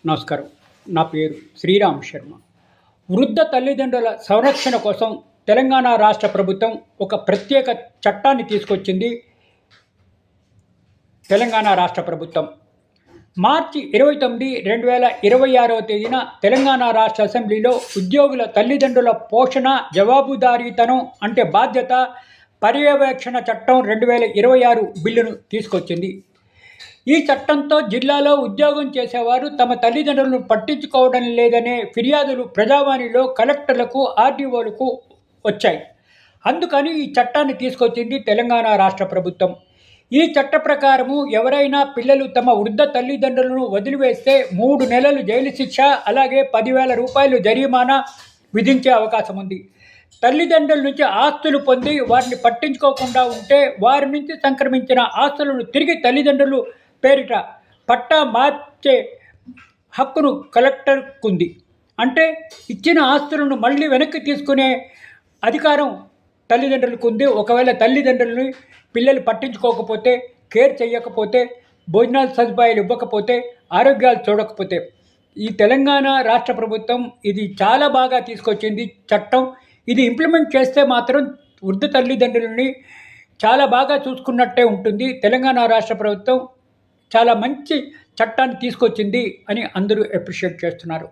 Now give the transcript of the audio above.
నమస్కారం. నా పేరు శ్రీరామ్ శర్మ. వృద్ధ తల్లిదండ్రుల సంరక్షణ కోసం తెలంగాణ రాష్ట్ర ప్రభుత్వం ఒక ప్రత్యేక చట్టాన్ని తీసుకొచ్చింది. తెలంగాణ రాష్ట్ర ప్రభుత్వం మార్చి 29, 2026వ తేదీన తెలంగాణ రాష్ట్ర అసెంబ్లీలో ఉద్యోగుల తల్లిదండ్రుల పోషణ, జవాబుదారీతనం అంటే బాధ్యత, పర్యవేక్షణ చట్టం 2026 బిల్లును తీసుకొచ్చింది. ఈ చట్టంతో జిల్లాలో ఉద్యోగం చేసేవారు తమ తల్లిదండ్రులను పట్టించుకోవడం లేదనే ఫిర్యాదులు ప్రజావాణిలో కలెక్టర్లకు, ఆర్డీఓలకు వచ్చాయి. అందుకని ఈ చట్టాన్ని తీసుకొచ్చింది తెలంగాణ రాష్ట్ర ప్రభుత్వం. ఈ చట్ట ప్రకారము ఎవరైనా పిల్లలు తమ వృద్ధ తల్లిదండ్రులను వదిలివేస్తే 3 నెలలు జైలు శిక్ష, అలాగే 10,000 రూపాయలు జరిమానా విధించే అవకాశం ఉంది. తల్లిదండ్రుల నుంచి ఆస్తులు పొంది వారిని పట్టించుకోకుండా ఉంటే వారి నుంచి సంక్రమించిన ఆస్తులను తిరిగి తల్లిదండ్రులు పేరిట పట్టా మార్చే హక్కును కలెక్టర్కుంది. అంటే ఇచ్చిన ఆస్తులను మళ్ళీ వెనక్కి తీసుకునే అధికారం తల్లిదండ్రులకు ఉంది. ఒకవేళ తల్లిదండ్రులని పిల్లలు పట్టించుకోకపోతే, కేర్ చేయకపోతే, భోజనాల సదుపాయాలు ఇవ్వకపోతే, ఆరోగ్యాలు చూడకపోతే. ఈ తెలంగాణ రాష్ట్ర ప్రభుత్వం ఇది చాలా బాగా తీసుకొచ్చింది చట్టం. ఇది ఇంప్లిమెంట్ చేస్తే మాత్రం వృద్ధ తల్లిదండ్రులని చాలా బాగా చూసుకున్నట్టే ఉంటుంది. తెలంగాణ రాష్ట్ర ప్రభుత్వం చాలా మంచి చట్టాన్ని తీసుకొచ్చింది అని అందరూ అప్రిషియేట్ చేస్తున్నారు.